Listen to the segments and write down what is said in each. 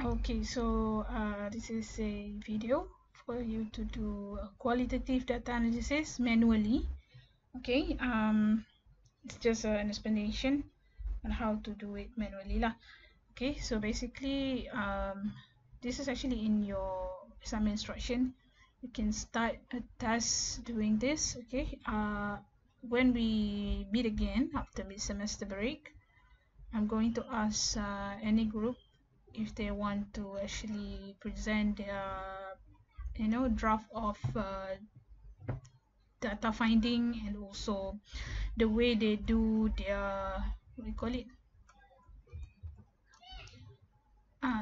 Okay, so this is a video for you to do a qualitative data analysis manually. Okay, it's just an explanation on how to do it manually lah. Okay, so basically this is actually in your assignment instruction. You can start a task doing this. Okay, when we meet again after mid-semester break, I'm going to ask any group if they want to actually present their draft of data finding, and also the way they do their, what do you call it,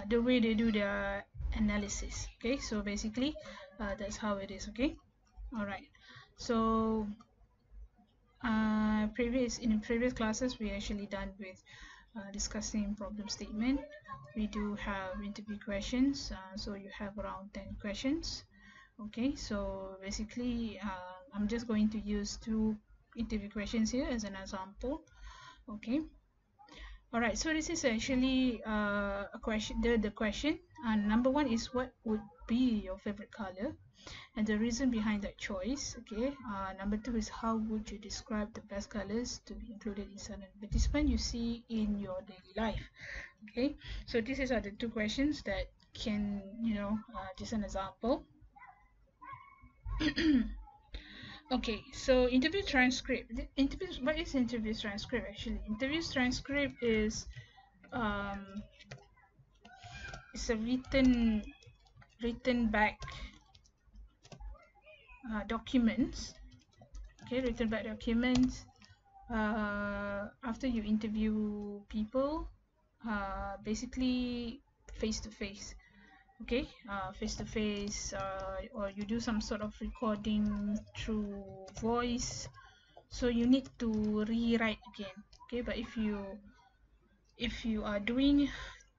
the way they do their analysis. Okay, so basically that's how it is. Okay, all right. So in previous classes we actually done with discussing problem statement. We do have interview questions, so you have around 10 questions. Okay, so basically I'm just going to use 2 interview questions here as an example. Okay, all right, so this is actually a question. The question, number 1 is, what would be your favorite color and the reason behind that choice. Okay, number 2 is, how would you describe the best colors to be included in an advertisement you see in your daily life. Okay, so these are the 2 questions that can, just an example. Okay, so interview transcript. What is interview transcript actually? Interview transcript is it's a written back documents. Okay, written back documents after you interview people, basically face to face. Okay, face to face, or you do some sort of recording through voice, so you need to rewrite again. Okay, but if you are doing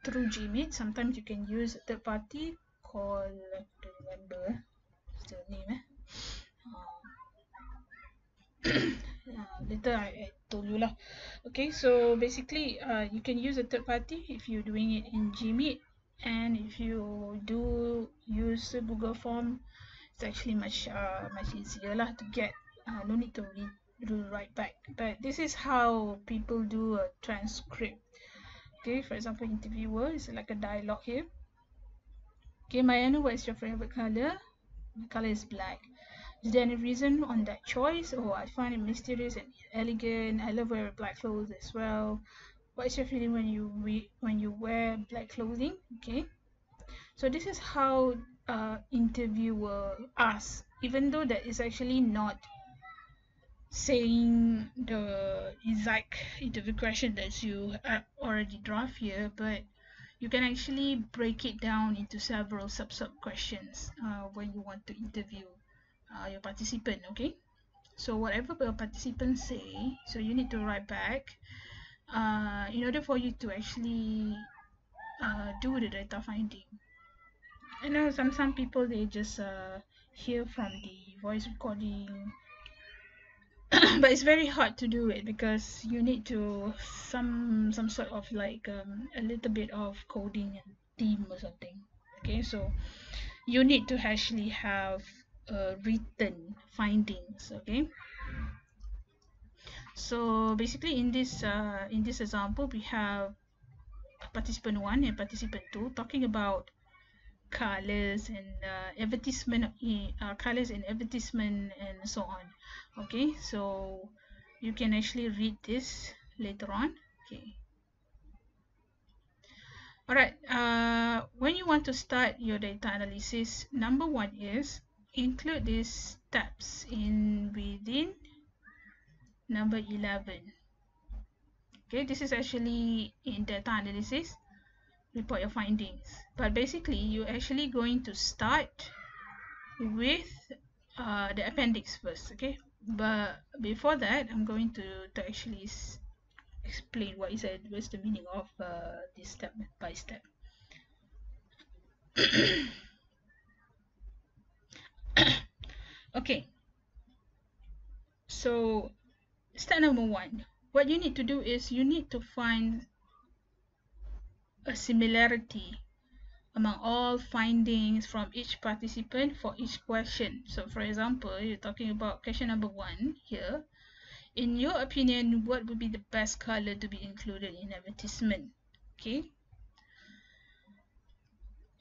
through Gmeet, sometimes you can use a third party called, I don't remember what's the name. Later I told you lah. Okay, so basically you can use a third party if you're doing it in Gmeet, and if you do use Google Form, it's actually much easier lah to get. No need to write back. But this is how people do a transcript. Okay, for example, interviewer is like a dialogue here. Okay, Mayana, what is your favorite color? My color is black. Is there any reason on that choice? Oh, I find it mysterious and elegant. I love wearing black clothes as well. What is your feeling when you wear black clothing? Okay, so this is how interviewer asks, even though that is actually not saying the exact interview question that you already draft here, but you can actually break it down into several sub questions when you want to interview your participant. Okay, so whatever the participants say, so you need to write back in order for you to actually do the data finding. I know some people, they just hear from the voice recording but it's very hard to do it because you need to some sort of like a little bit of coding and theme or something. Okay, so you need to actually have written findings. Okay, so basically in this example, we have participant 1 and participant 2 talking about colors and colors and advertisement and so on. Okay, so you can actually read this later on. Okay, all right. When you want to start your data analysis, number 1 is include these steps within number 11. Okay, this is actually in data analysis. Report your findings, but basically you're actually going to start with the appendix first. Okay, but before that, I'm going to actually explain what's the meaning of this step by step. Okay, so step number 1, what you need to do is you need to find a similarity among all findings from each participant for each question. So for example, you're talking about question number 1 here. In your opinion, what would be the best color to be included in advertisement? Okay.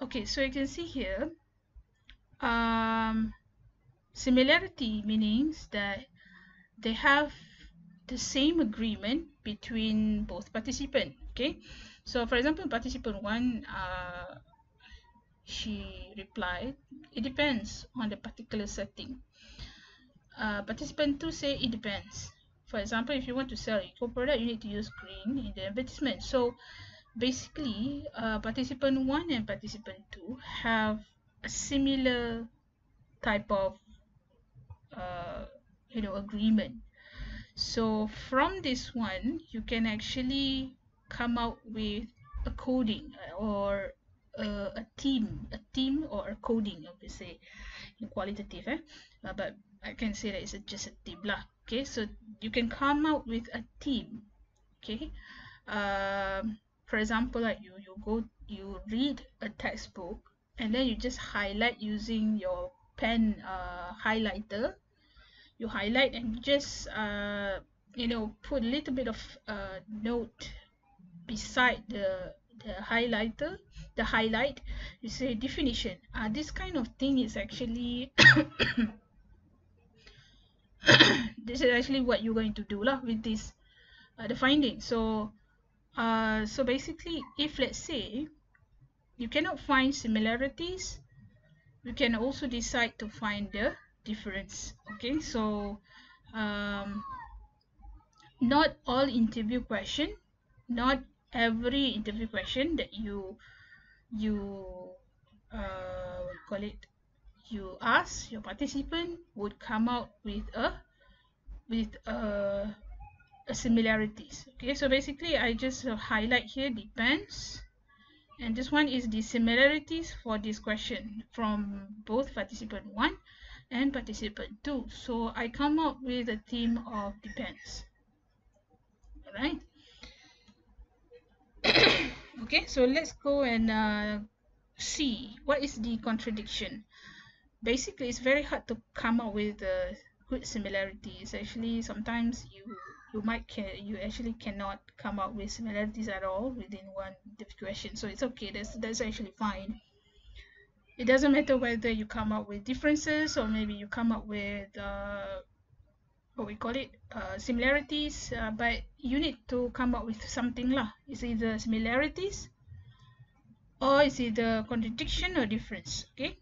Okay, so you can see here, similarity means that they have the same agreement between both participants. Okay, so for example, participant 1, she replied, it depends on the particular setting. Participant 2 say it depends. For example, if you want to sell eco product, you need to use green in the advertisement. So basically, participant 1 and participant 2 have a similar type of agreement. So from this one, you can actually come out with a coding or a theme or a coding, obviously in qualitative, but I can say that it's just a theme lah. Okay, so you can come out with a theme. Okay, for example, like you read a textbook and then you just highlight using your pen highlighter. You highlight and just put a little bit of note beside the highlighter, the highlight. You say definition. This kind of thing is actually this is actually what you're going to do lah with this the finding. So so basically, if let's say you cannot find similarities, you can also decide to find the difference. Okay, so not all interview question, not every interview question that you you ask your participant would come out with a similarities. Okay, so basically I just highlight here depends, and this one is the similarities for this question from both participant 1 and participant 2. So I come up with a theme of depends. Alright. Okay, so let's go and see what is the contradiction. Basically, it's very hard to come up with good similarities. Actually, sometimes you actually cannot come up with similarities at all within one question. So it's okay. That's actually fine. It doesn't matter whether you come up with differences or maybe you come up with what we call it similarities, but you need to come up with something lah. It's either similarities or it's either contradiction or difference. Okay.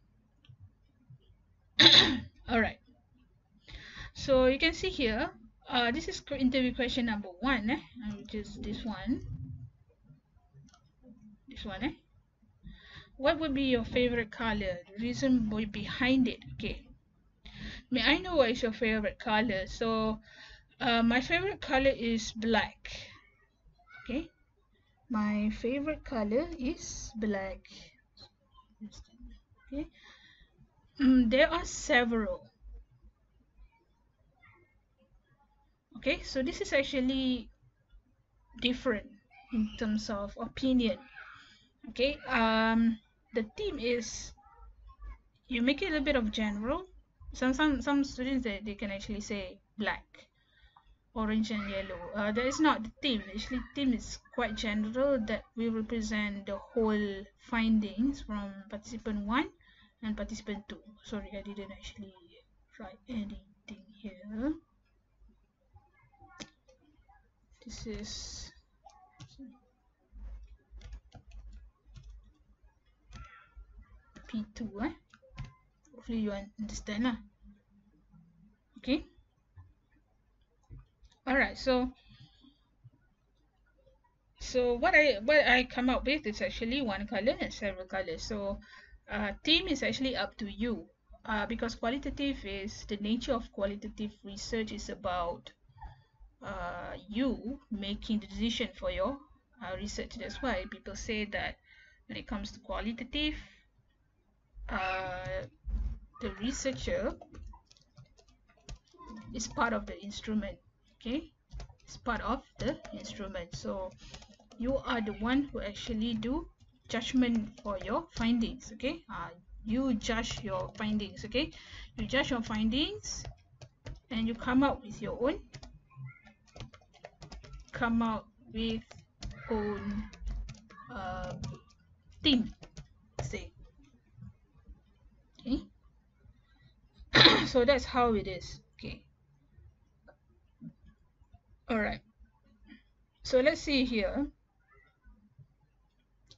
All right. So you can see here, this is interview question number 1, which is this one. This one, What would be your favorite color? The reason behind it. Okay. May I know what is your favorite color? So, my favorite color is black. Okay. My favorite color is black. Okay. There are several. Okay, so this is actually different in terms of opinion. Okay, the theme is you make it a little bit of general. Some students they can actually say black, orange and yellow. That is not the theme. Actually, theme is quite general that will represent the whole findings from participant 1 and participant 2. Sorry, I didn't actually write anything here. This is P2, hopefully you understand lah. Okay. Alright, so what I come up with is actually one color and several colors. So theme is actually up to you, because qualitative is the nature of qualitative research is about you making the decision for your research. That's why people say that when it comes to qualitative, the researcher is part of the instrument. Okay, it's part of the instrument. So you are the one who actually do judgment for your findings. Okay, you judge your findings. Okay, you judge your findings and you come up with your own theme, say. Okay. So that's how it is. Okay, all right, so let's see here.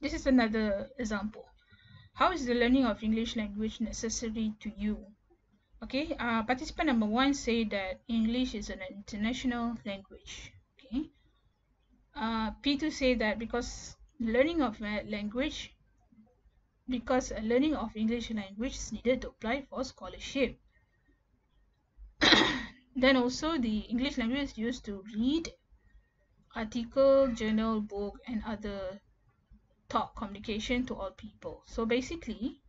This is another example. How is the learning of English language necessary to you? Okay, participant number 1 say that English is an international language. Okay, P2 say that because learning of English language is needed to apply for scholarship. Then also the English language is used to read article, journal, book, and other talk communication to all people. So basically,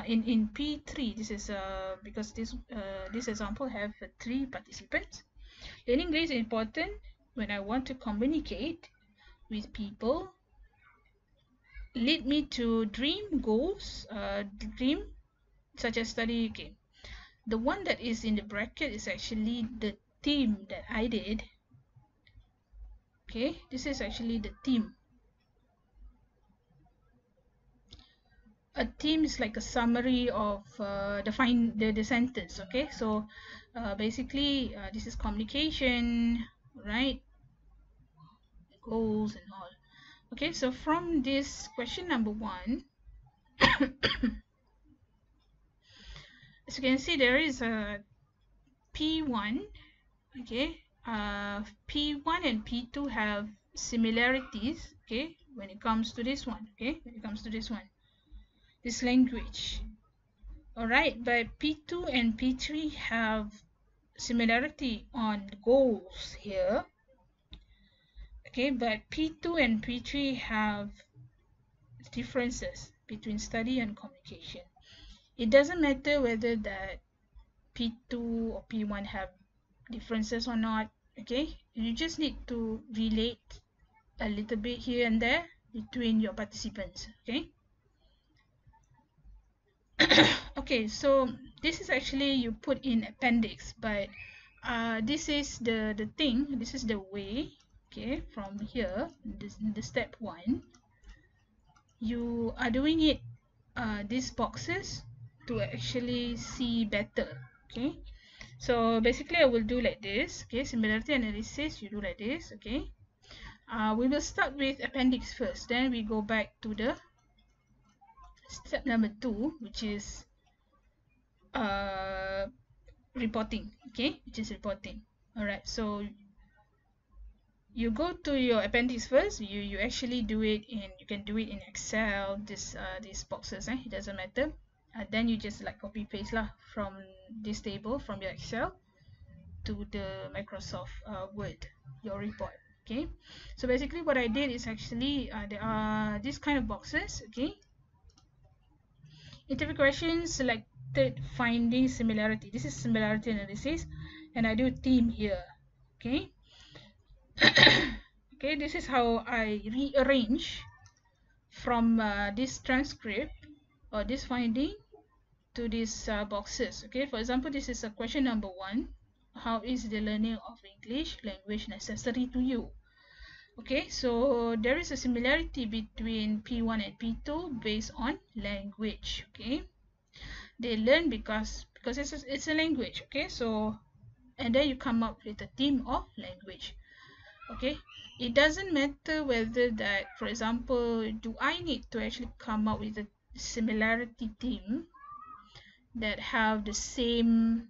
in P3, this is because this example have 3 participants. Learning English is important when I want to communicate with people, lead me to dream goals, dream such as study. Okay, the one that is in the bracket is actually the theme that I did. Okay, this is actually the theme. A theme is like a summary of the sentence. Okay, so basically this is communication, right? Goals and all. Okay, so from this question number 1, as you can see, there is a P1. Okay, P1 and P2 have similarities. Okay, when it comes to this one. Okay, when it comes to this one, this language. All right, but P2 and P3 have similarity on goals here. Okay, but P2 and P3 have differences between study and communication. It doesn't matter whether that P2 or P1 have differences or not. Okay, you just need to relate a little bit here and there between your participants. Okay. Okay, so this is actually you put in appendix, but this is the thing, this is the way. Okay, from here, the step 1, you are doing it these boxes to actually see better. Okay, so basically I will do like this. Okay, similarity analysis, you do like this. Okay, we will start with appendix first, then we go back to the step number 2, which is reporting. Okay, which is reporting. All right, so you go to your appendix first. You actually do it in, you can do it in Excel, these boxes, it doesn't matter. Then you just like copy paste lah from this table from your Excel to the Microsoft Word, your report. Okay, so basically what I did is actually there are these kind of boxes. Okay, interview questions, selected finding similarity. This is similarity analysis, and I do theme here. Okay. Okay, this is how I rearrange from this transcript or this finding to these boxes. Okay, for example, this is a question number 1. How is the learning of English language necessary to you? Okay, so there is a similarity between P1 and P2 based on language. Okay, they learn because it's a language. Okay, so and then you come up with a theme of language. Okay, it doesn't matter whether that, for example, do I need to actually come up with a similarity theme that have the same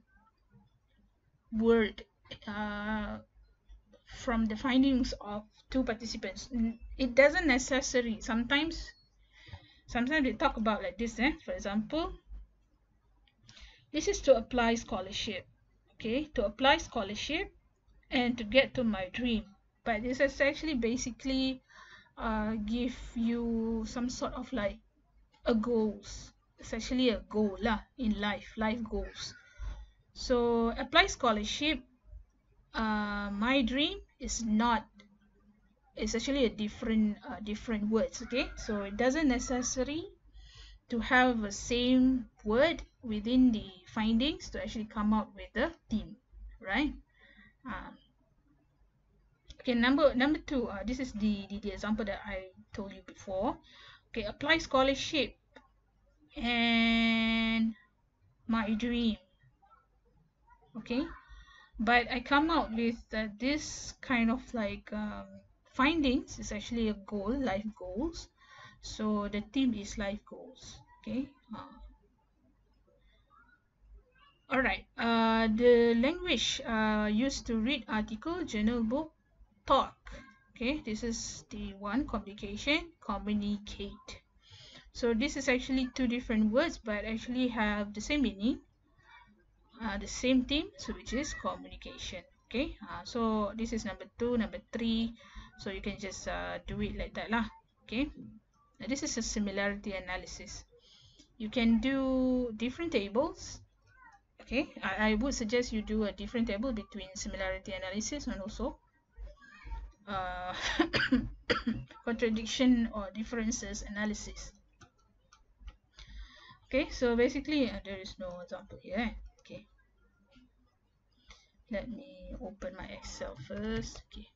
word from the findings of 2 participants. It doesn't necessary. Sometimes they talk about like this. For example, this is to apply scholarship. Okay, to apply scholarship and to get to my dream. But this is actually basically give you some sort of like a goals. It's actually a goal in life goals. So apply scholarship, my dream is not it's actually a different words. Okay, so it doesn't necessary to have the same word within the findings to actually come out with the theme, right? uh, okay, number two, this is the example that I told you before. Okay, apply scholarship and my dream. Okay, but I come out with this kind of like findings is actually a goal, life goals. So the theme is life goals. Okay. All right. The language used to read article, journal, book, talk. Okay, this is the one, communication, communicate. So this is actually two different words, but actually have the same meaning, the same theme, so which is communication. Okay, so this is number two, number three. So you can just do it like that lah. Okay, now, this is a similarity analysis. You can do different tables. Okay, I would suggest you do a different table between similarity analysis and also uh, contradiction or differences analysis. Okay, so basically there is no example here. Okay, let me open my Excel first. Okay,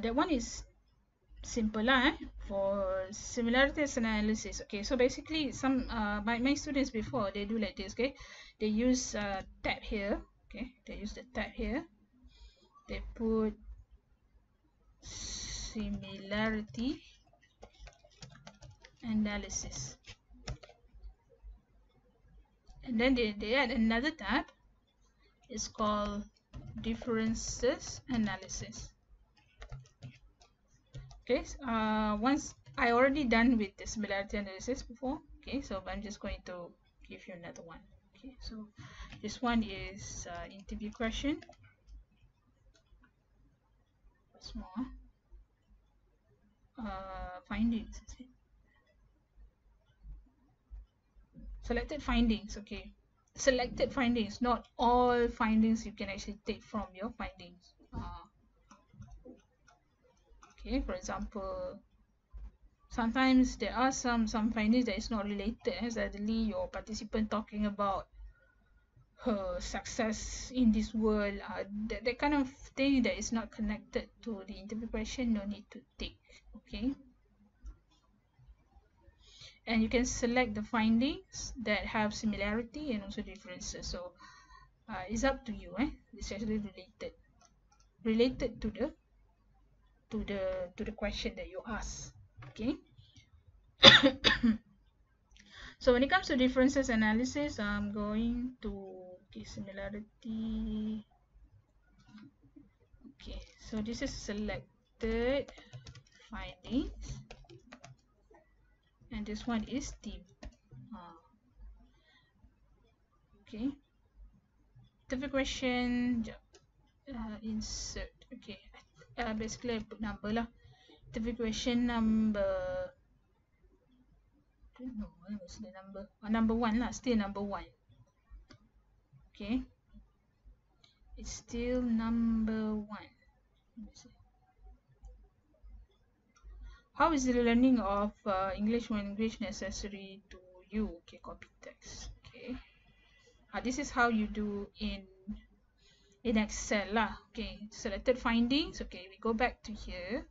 that one is simple lah, for similarities analysis. Okay, so basically some my students before they do like this. Okay, they use tab here. Okay, they use the tab here. They put similarity analysis, and then they add another tab. It's called differences analysis. Okay, once I already done with the similarity analysis before. Okay, so I'm just going to give you another one. Okay, so this one is interview question. What's more? Findings. Selected findings. Okay, selected findings, not all findings you can actually take from your findings. Okay, for example, sometimes there are some findings that is not related. Suddenly your participant talking about her success in this world, that kind of thing that is not connected to the interview question, no need to take. Okay, and you can select the findings that have similarity and also differences. So it's up to you. It's actually related to the question that you ask. Okay. So when it comes to differences analysis, I'm going to similarity. Okay, so this is selected findings, and this one is theme. Okay, the question, insert. Okay, basically I put number lah. The question number, I don't know what's the number. Number one lah, still number one. Okay, it's still number one. Let me see. How is the learning of English language necessary to you? Okay, copy text. Okay, this is how you do in Excel lah. Okay, selected findings. Okay, we go back to here.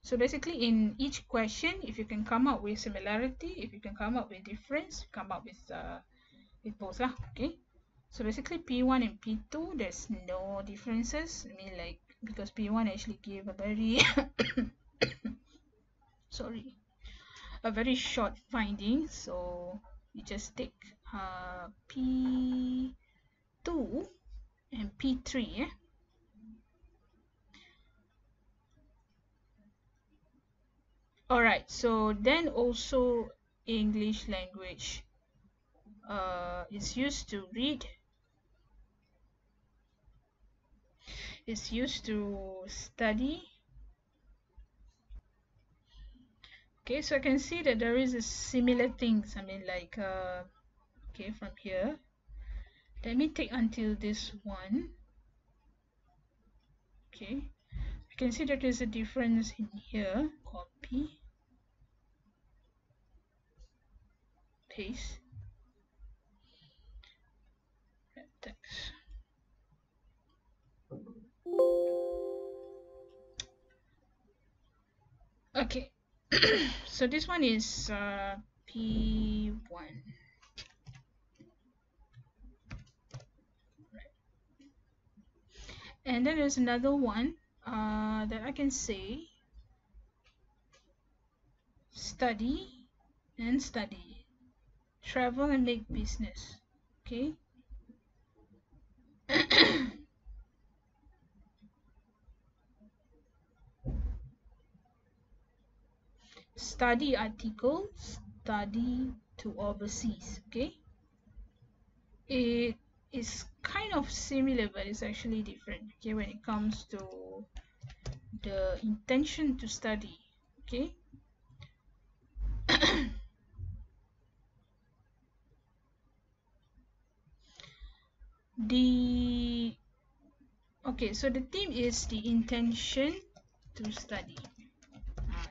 So basically in each question, if you can come up with similarity, if you can come up with difference, come up with both lah. Okay, so basically P1 and P2, there's no differences. I mean, like, because P1 actually gave a very sorry, a very short finding, so you just take P2 and P3. Alright, so then also English language is used to read, is used to study. Okay, so I can see that there is a similar things. I mean, like, okay, from here, let me take until this one. Okay, you can see that there's a difference in here. Copy, paste, red text. Okay, so this one is P1. And then there's another one that I can say study and study, travel and make business. Okay. Study article, study to overseas. Okay. It is kind of similar, but it's actually different. Okay, when it comes to the intention to study. Okay. So the theme is the intention to study.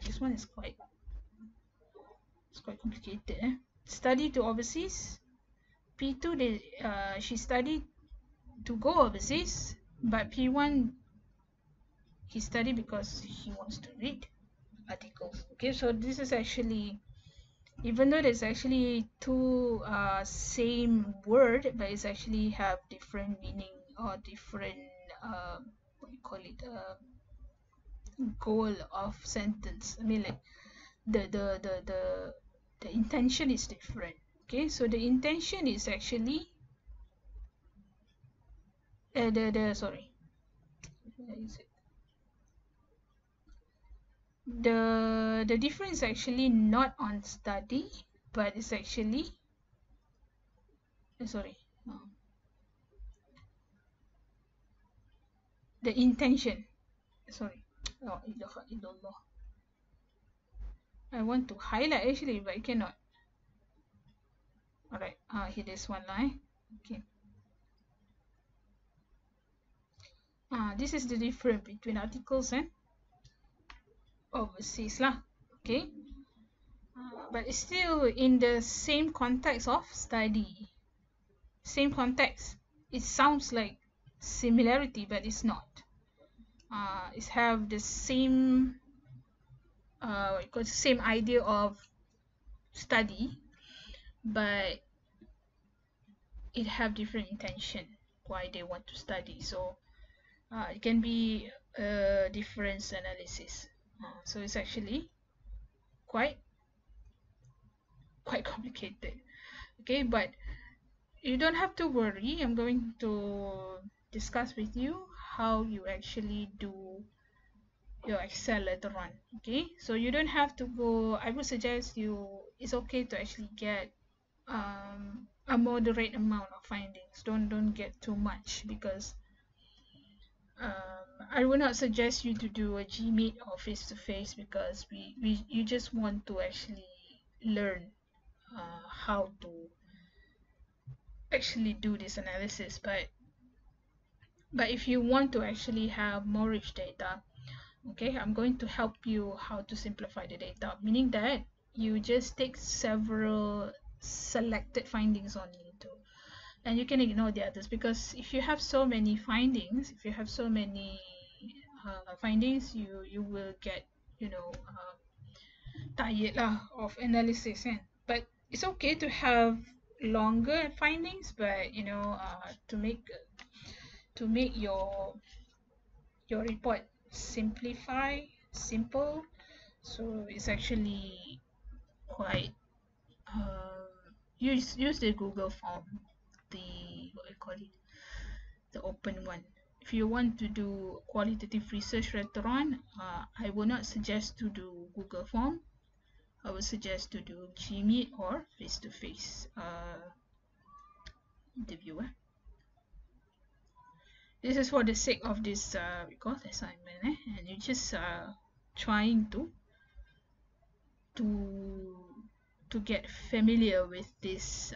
This one is quite complicated. Study to overseas. P2 she studied to go overseas, but P1 he studied because he wants to read articles. Okay, so this is actually, even though there's actually two same word, but it's actually have different meaning or different what you call it, goal of sentence. I mean, like the intention is different. Okay, so the intention is actually sorry, the difference is actually not on study, but it's actually sorry, the intention. Sorry, oh, I want to highlight actually, but I cannot. All right, here is one line. Okay. This is the difference between articles and overseas lah. Okay. But it's still in the same context of study. Same context. It sounds like similarity, but it's not. It have the same same idea of study, but it have different intention why they want to study. So it can be a difference analysis. So it's actually quite complicated. Okay, but you don't have to worry. I'm going to discuss with you how you actually do your Excel later on. Okay, so you don't have to go. I would suggest you, it's okay to actually get a moderate amount of findings. Don't get too much, because I would not suggest you to do a Gmeet or face-to-face, because you just want to actually learn how to actually do this analysis. But if you want to actually have more rich data, okay, I'm going to help you how to simplify the data, meaning that you just take several selected findings only too, and you can ignore the others, because if you have so many findings, findings, you will get, tired lah of analysis, and but it's okay to have longer findings, but to make your report simple, so it's actually quite use the Google form, the what you call it, the open one. If you want to do qualitative research later on, I will not suggest to do Google form. I would suggest to do Gmeet or face-to-face interview. This is for the sake of this assignment, and you're just trying to get familiar with this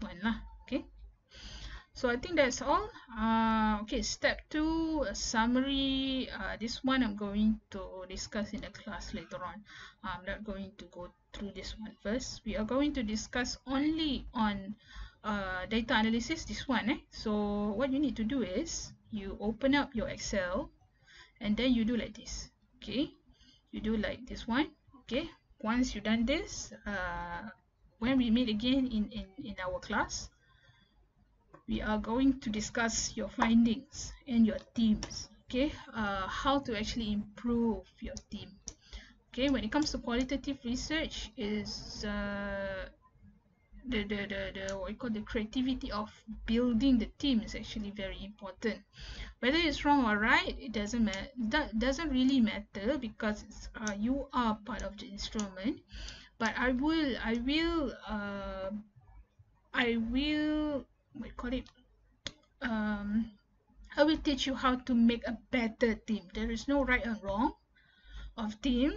one lah. Okay, So I think that's all. Okay, step 2, a summary. This one I'm going to discuss in the class later on. I'm not going to go through this one first. We are going to discuss only on data analysis, this one. So what you need to do is you open up your Excel and then you do like this. Okay, you do like this one. Okay, once you've done this, when we meet again in our class, we are going to discuss your findings and your themes. Okay, how to actually improve your team. Okay, when it comes to qualitative research, is the what you call the creativity of building the team is actually very important. Whether it's wrong or right, it doesn't matter. That doesn't really matter, because you are part of the instrument. But I will what you call it I will teach you how to make a better team. There is no right or wrong of team,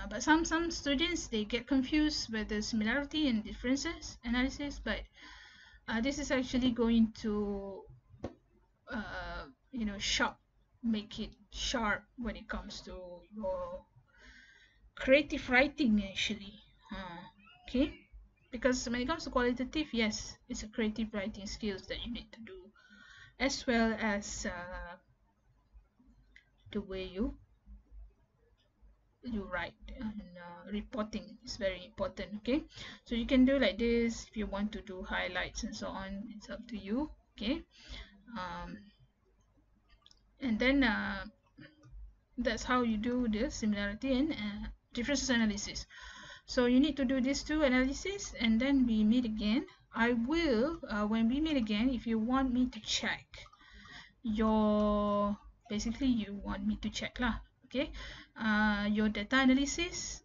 but some students, they get confused with the similarity and differences analysis. But this is actually going to make it sharp when it comes to your creative writing actually. Okay, because when it comes to qualitative, yes, it's a creative writing skills that you need to do, as well as the way you write, and reporting is very important. Okay, so you can do like this. If you want to do highlights and so on, it's up to you. Okay, um, and then that's how you do the similarity and differences analysis. So you need to do these two analysis, and then we meet again. I will, when we meet again, if you want me to check your, basically you want me to check lah, okay, your data analysis,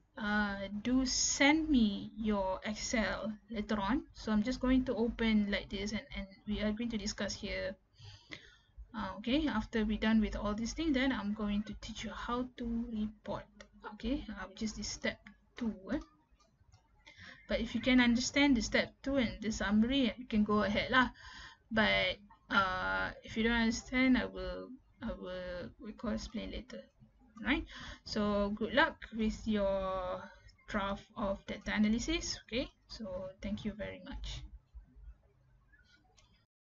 do send me your Excel later on. So I'm just going to open like this, and we are going to discuss here. Okay, after we're done with all these things, then I'm going to teach you how to report. Okay, which is the step 2. But if you can understand the step 2 and the summary, you can go ahead lah. But if you don't understand, we will explain later. Right? So good luck with your draft of data analysis. Okay, so thank you very much.